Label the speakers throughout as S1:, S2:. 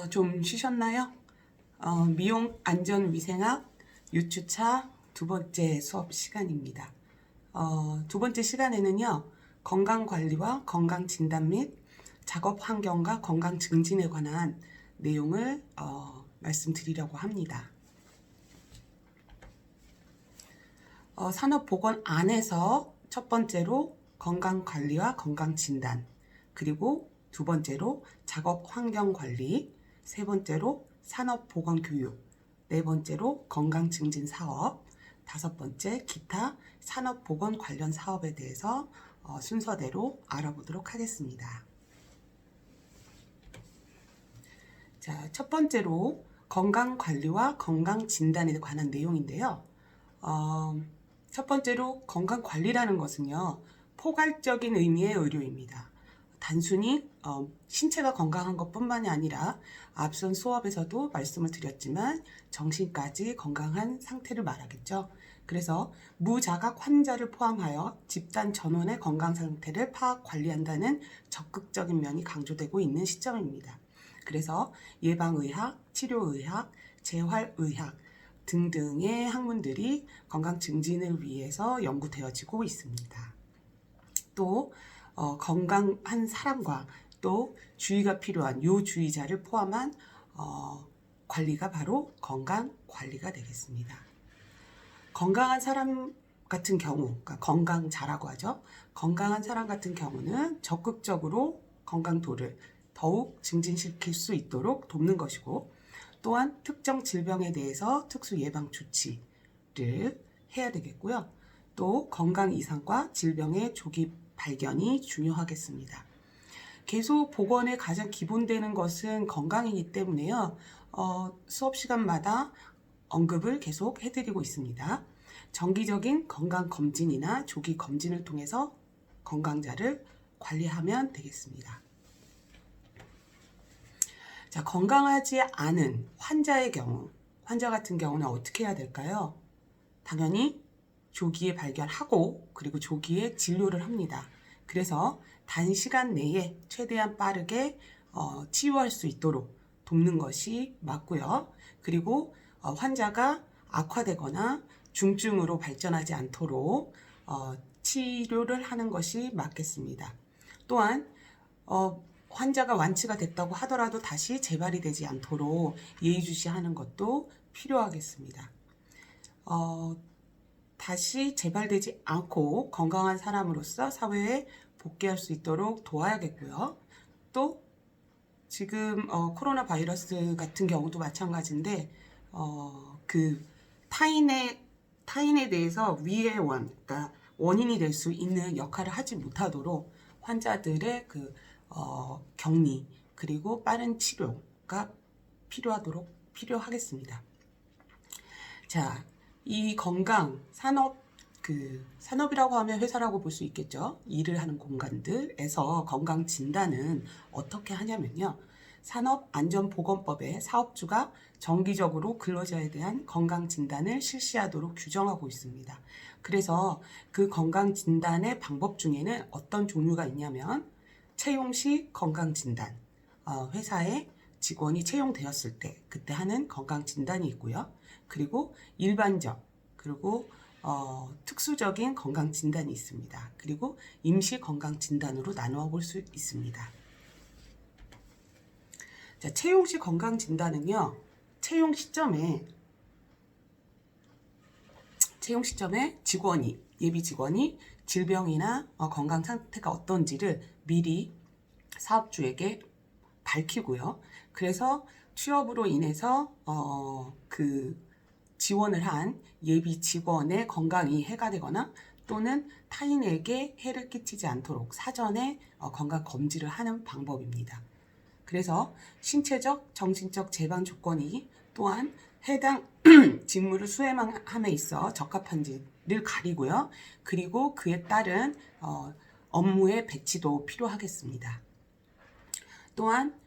S1: 좀 쉬셨나요? 미용 안전위생학 유추차 두 번째 수업 시간입니다. 두 번째 시간에는요, 건강관리와 건강진단 및 작업 환경과 건강 증진에 관한 내용을 말씀드리려고 합니다. 산업보건 안에서 첫 번째로 건강관리와 건강진단, 그리고 두 번째로 작업환경관리, 세 번째로 산업보건교육, 네 번째로 건강증진사업, 다섯 번째 기타 산업보건 관련 사업에 대해서 순서대로 알아보도록 하겠습니다. 자, 첫 번째로 건강관리와 건강진단에 관한 내용인데요. 첫 번째로 건강관리라는 것은요, 포괄적인 의미의 의료입니다. 단순히 신체가 건강한 것뿐만이 아니라 앞선 수업에서도 말씀을 드렸지만 정신까지 건강한 상태를 말하겠죠. 그래서 무자각 환자를 포함하여 집단 전원의 건강 상태를 파악 관리한다는 적극적인 면이 강조되고 있는 시점입니다. 그래서 예방의학, 치료의학, 재활의학 등등의 학문들이 건강 증진을 위해서 연구되어지고 있습니다. 또 건강한 사람과 또 주의가 필요한 요주의자를 포함한 관리가 바로 건강관리가 되겠습니다. 건강한 사람 같은 경우, 그러니까 건강자라고 하죠. 건강한 사람 같은 경우는 적극적으로 건강도를 더욱 증진시킬 수 있도록 돕는 것이고, 또한 특정 질병에 대해서 특수 예방 조치를 해야 되겠고요. 또 건강 이상과 질병의 조기 발견이 중요하겠습니다. 계속 보건의 가장 기본되는 것은 건강이기 때문에요. 수업 시간마다 언급을 계속 해드리고 있습니다. 정기적인 건강검진이나 조기 검진을 통해서 건강자를 관리하면 되겠습니다. 자, 건강하지 않은 환자 같은 경우는 어떻게 해야 될까요? 당연히 조기에 발견하고 그리고 조기에 진료를 합니다. 그래서 단시간 내에 최대한 빠르게 치유할 수 있도록 돕는 것이 맞고요. 그리고 환자가 악화되거나 중증으로 발전하지 않도록 치료를 하는 것이 맞겠습니다. 또한 환자가 완치가 됐다고 하더라도 다시 재발이 되지 않도록 예의주시하는 것도 필요하겠습니다. 다시 재발되지 않고 건강한 사람으로서 사회에 복귀할 수 있도록 도와야겠고요. 또 지금 코로나 바이러스 같은 경우도 마찬가지인데 그 타인에 대해서 위의 그러니까 원인이 될 수 있는 역할을 하지 못하도록 환자들의 격리 그리고 빠른 치료가 필요하겠습니다. 자, 이 건강 산업이라고 하면 회사라고 볼 수 있겠죠. 일을 하는 공간들에서 건강 진단은 어떻게 하냐면요. 산업안전보건법에 사업주가 정기적으로 근로자에 대한 건강 진단을 실시하도록 규정하고 있습니다. 그래서 그 건강 진단의 방법 중에는 어떤 종류가 있냐면 채용 시 건강 진단, 회사에 직원이 채용되었을 때 그때 하는 건강 진단이 있고요. 그리고 일반적 그리고 특수적인 건강 진단이 있습니다. 그리고 임시 건강 진단으로 나누어 볼 수 있습니다. 자, 채용 시 건강 진단은요. 채용 시점에 예비 직원이 질병이나 건강 상태가 어떤지를 미리 사업주에게 밝히고요. 그래서 취업으로 인해서 지원을 한 예비 직원의 건강이 해가 되거나 또는 타인에게 해를 끼치지 않도록 사전에 건강 검진을 하는 방법입니다. 그래서 신체적, 정신적 제방 조건이 또한 해당 직무를 수행함에 있어 적합한지를 가리고요. 그리고 그에 따른 업무의 배치도 필요하겠습니다. 또한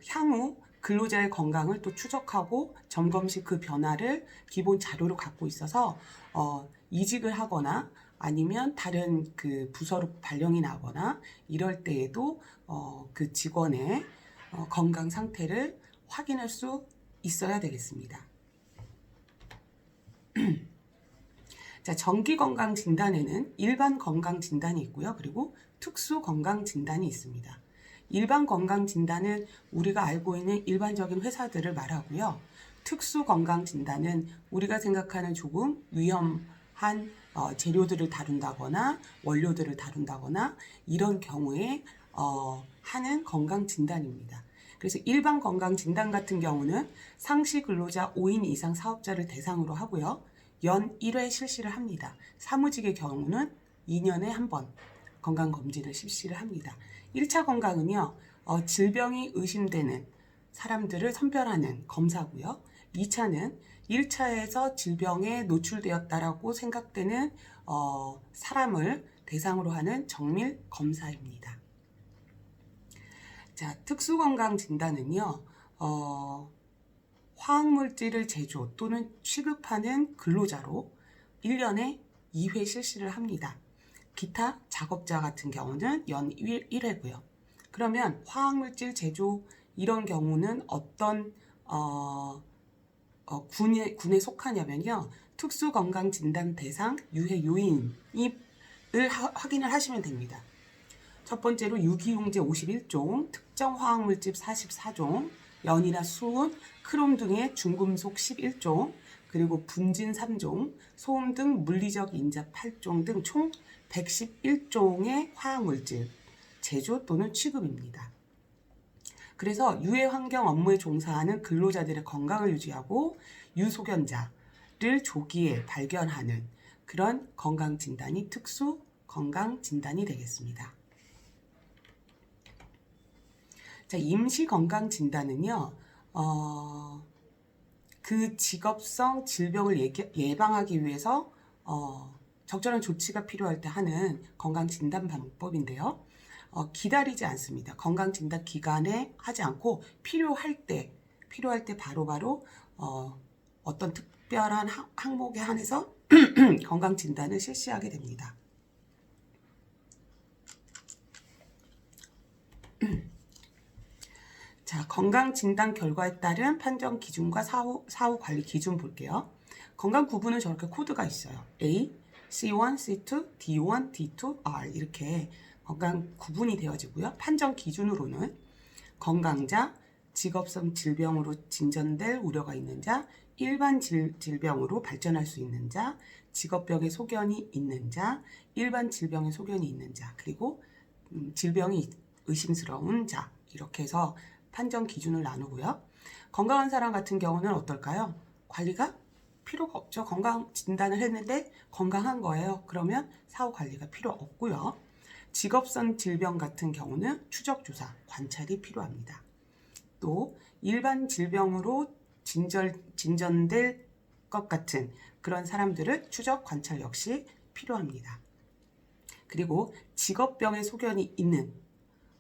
S1: 향후 근로자의 건강을 또 추적하고 점검 시 그 변화를 기본 자료로 갖고 있어서 이직을 하거나 아니면 다른 그 부서로 발령이 나거나 이럴 때에도 그 직원의 건강 상태를 확인할 수 있어야 되겠습니다. 자, 정기 건강 진단에는 일반 건강 진단이 있고요. 그리고 특수 건강 진단이 있습니다. 일반 건강 진단은 우리가 알고 있는 일반적인 회사들을 말하고요. 특수 건강 진단은 우리가 생각하는 조금 위험한 재료들을 다룬다거나 원료들을 다룬다거나 이런 경우에 하는 건강 진단입니다. 그래서 일반 건강 진단 같은 경우는 상시 근로자 5인 이상 사업자를 대상으로 하고요. 연 1회 실시를 합니다. 사무직의 경우는 2년에 한 번 건강검진을 실시를 합니다. 1차 건강은요, 질병이 의심되는 사람들을 선별하는 검사고요. 2차는 1차에서 질병에 노출되었다라고 생각되는 사람을 대상으로 하는 정밀 검사입니다. 자, 특수건강진단은요, 화학물질을 제조 또는 취급하는 근로자로 1년에 2회 실시를 합니다. 기타 작업자 같은 경우는 연 1회고요. 그러면 화학물질 제조 이런 경우는 어떤 군에 속하냐면요. 특수건강진단 대상 유해 요인을 확인을 하시면 됩니다. 첫 번째로 유기용제 51종, 특정 화학물질 44종, 연이나 수은, 크롬 등의 중금속 11종, 그리고 분진 3종, 소음 등 물리적 인자 8종 등 총 111종의 화학물질 제조 또는 취급입니다. 그래서 유해 환경 업무에 종사하는 근로자들의 건강을 유지하고 유소견자를 조기에 발견하는 그런 건강진단이 특수 건강진단이 되겠습니다. 자, 임시 건강진단은요, 그 직업성 질병을 예방하기 위해서 적절한 조치가 필요할 때 하는 건강진단 방법인데요. 기다리지 않습니다. 건강진단 기간에 하지 않고 필요할 때 바로바로 어떤 특별한 항목에 한해서 건강진단을 실시하게 됩니다. 자, 건강진단 결과에 따른 판정 기준과 사후 관리 기준 볼게요. 건강 구분은 저렇게 코드가 있어요. A, C1, C2, D1, D2, R 이렇게 건강 구분이 되어지고요. 판정 기준으로는 건강자, 직업성 질병으로 진전될 우려가 있는 자, 일반 질병으로 발전할 수 있는 자, 직업병의 소견이 있는 자, 일반 질병의 소견이 있는 자, 그리고 질병이 의심스러운 자 이렇게 해서 판정 기준을 나누고요. 건강한 사람 같은 경우는 어떨까요? 관리가 필요가 없죠. 건강 진단을 했는데 건강한 거예요. 그러면 사후 관리가 필요 없고요. 직업성 질병 같은 경우는 추적 조사, 관찰이 필요합니다. 또 일반 질병으로 진전될 것 같은 그런 사람들은 추적, 관찰 역시 필요합니다. 그리고 직업병의 소견이 있는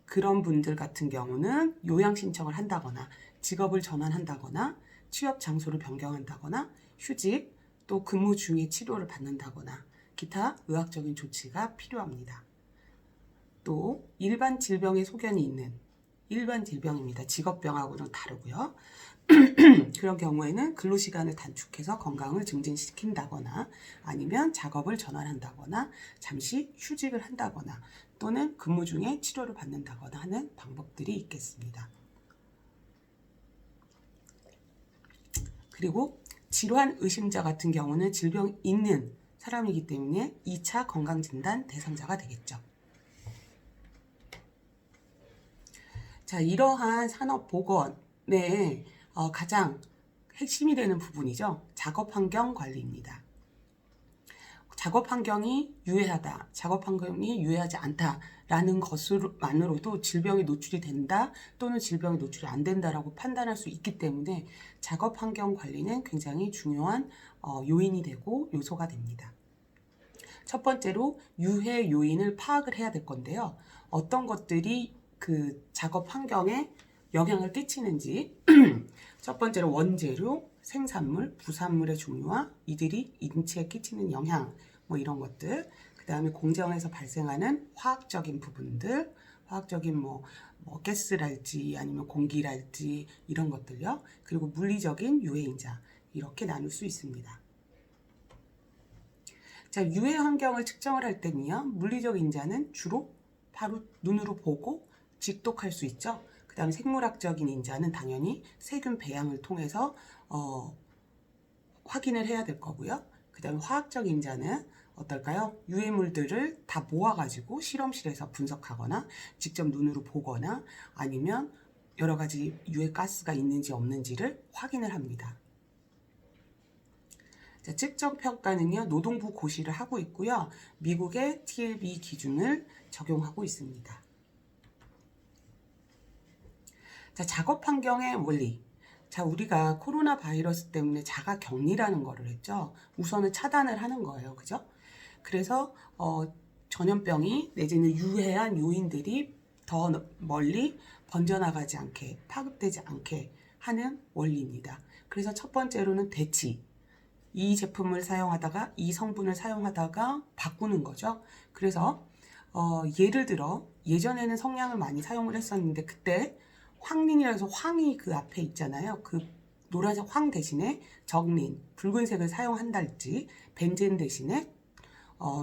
S1: 그런 분들 같은 경우는 요양 신청을 한다거나 직업을 전환한다거나 취업 장소를 변경한다거나 휴직 또 근무 중에 치료를 받는다거나 기타 의학적인 조치가 필요합니다. 또 일반 질병의 소견이 있는 일반 질병입니다. 직업병하고는 다르고요. 그런 경우에는 근로시간을 단축해서 건강을 증진시킨다거나 아니면 작업을 전환한다거나 잠시 휴직을 한다거나 또는 근무 중에 치료를 받는다거나 하는 방법들이 있겠습니다. 그리고 질환 의심자 같은 경우는 질병 있는 사람이기 때문에 2차 건강진단 대상자가 되겠죠. 자, 이러한 산업보건의 가장 핵심이 되는 부분이죠. 작업환경 관리입니다. 작업환경이 유해하다, 작업환경이 유해하지 않다라는 것만으로도 질병에 노출이 된다 또는 질병에 노출이 안 된다라고 판단할 수 있기 때문에 작업환경 관리는 굉장히 중요한 요인이 되고 요소가 됩니다. 첫 번째로 유해 요인을 파악을 해야 될 건데요. 어떤 것들이 그 작업 환경에 영향을 끼치는지 첫 번째로 원재료, 생산물, 부산물의 종류와 이들이 인체에 끼치는 영향 뭐 이런 것들 그 다음에 공정에서 발생하는 화학적인 부분들 화학적인 뭐 가스랄지 아니면 공기랄지 이런 것들요. 그리고 물리적인 유해인자 이렇게 나눌 수 있습니다. 자, 유해 환경을 측정을 할 때는요. 물리적 인자는 주로 바로 눈으로 보고 직독할 수 있죠. 그 다음에 생물학적인 인자는 당연히 세균 배양을 통해서 확인을 해야 될 거고요. 그 다음에 화학적 인자는 어떨까요? 유해물들을 다 모아가지고 실험실에서 분석하거나 직접 눈으로 보거나 아니면 여러 가지 유해 가스가 있는지 없는지를 확인을 합니다. 자, 측정 평가는요, 노동부 고시를 하고 있고요. 미국의 TLB 기준을 적용하고 있습니다. 자, 작업 환경의 원리. 자, 우리가 코로나 바이러스 때문에 자가 격리라는 거를 했죠. 우선은 차단을 하는 거예요. 그죠? 그래서 전염병이 내지는 유해한 요인들이 더 멀리 번져나가지 않게, 파급되지 않게 하는 원리입니다. 그래서 첫 번째로는 대치. 이 제품을 사용하다가 이 성분을 사용하다가 바꾸는 거죠. 그래서 예를 들어 예전에는 성냥을 많이 사용을 했었는데 그때 황린이라고 해서 황이 그 앞에 있잖아요. 그 노란색 황 대신에 적린, 붉은색을 사용한달지 벤젠 대신에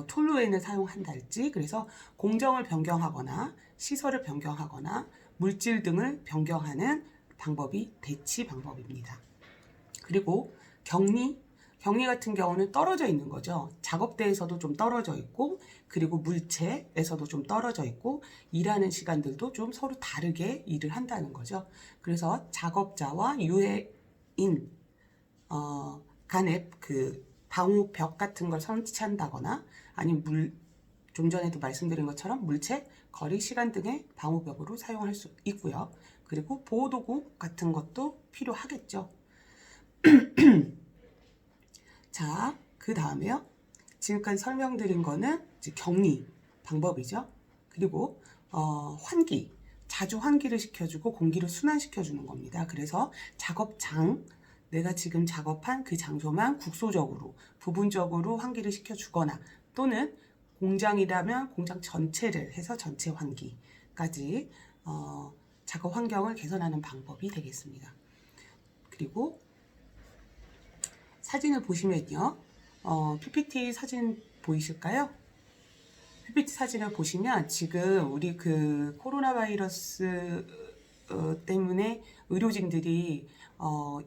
S1: 톨루엔을 사용한달지 그래서 공정을 변경하거나 시설을 변경하거나 물질 등을 변경하는 방법이 대치 방법입니다. 그리고 격리 같은 경우는 떨어져 있는 거죠. 작업대에서도 좀 떨어져 있고 그리고 물체에서도 좀 떨어져 있고 일하는 시간들도 좀 서로 다르게 일을 한다는 거죠. 그래서 작업자와 유해인 간의 그 방호벽 같은 걸 설치한다거나 아니면 좀 전에도 말씀드린 것처럼 물체, 거리, 시간 등의 방호벽으로 사용할 수 있고요. 그리고 보호도구 같은 것도 필요하겠죠. 자, 그 다음에요. 지금까지 설명드린 거는 이제 격리 방법이죠. 그리고 환기, 자주 환기를 시켜주고 공기를 순환시켜주는 겁니다. 그래서 작업장, 내가 지금 작업한 그 장소만 국소적으로, 부분적으로 환기를 시켜주거나 또는 공장이라면 공장 전체를 해서 전체 환기까지 작업 환경을 개선하는 방법이 되겠습니다. 그리고 사진을 보시면요. PPT 사진 보이실까요? PPT 사진을 보시면 지금 우리 그 코로나 바이러스 때문에 의료진들이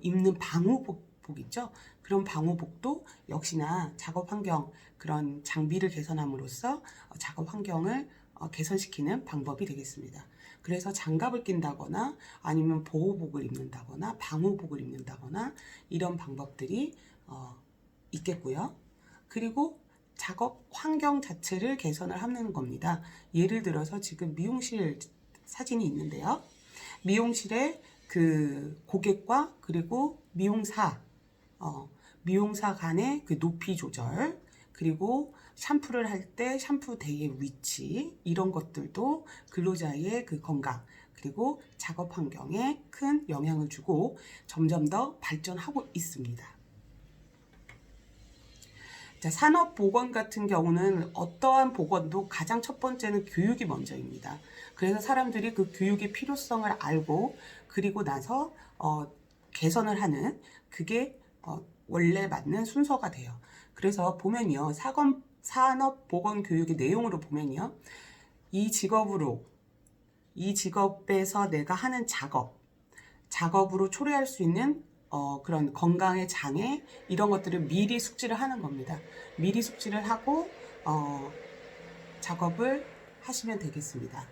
S1: 입는 방호복 있죠? 그런 방호복도 역시나 작업 환경, 그런 장비를 개선함으로써 작업 환경을 개선시키는 방법이 되겠습니다. 그래서 장갑을 낀다거나 아니면 보호복을 입는다거나 방호복을 입는다거나 이런 방법들이 있겠고요. 그리고 작업 환경 자체를 개선을 하는 겁니다. 예를 들어서 지금 미용실 사진이 있는데요. 미용실에 그 고객과 그리고 미용사 간의 그 높이 조절 그리고 샴푸를 할 때 샴푸 대의 위치 이런 것들도 근로자의 그 건강 그리고 작업 환경에 큰 영향을 주고 점점 더 발전하고 있습니다. 자, 산업보건 같은 경우는 어떠한 보건도 가장 첫 번째는 교육이 먼저입니다. 그래서 사람들이 그 교육의 필요성을 알고 그리고 나서 개선을 하는 그게 원래 맞는 순서가 돼요. 그래서 보면요. 산업보건교육의 내용으로 보면요. 이 직업에서 내가 하는 작업으로 초래할 수 있는 그런 건강의 장애 이런 것들을 미리 숙지를 하는 겁니다. 미리 숙지를 하고 작업을 하시면 되겠습니다.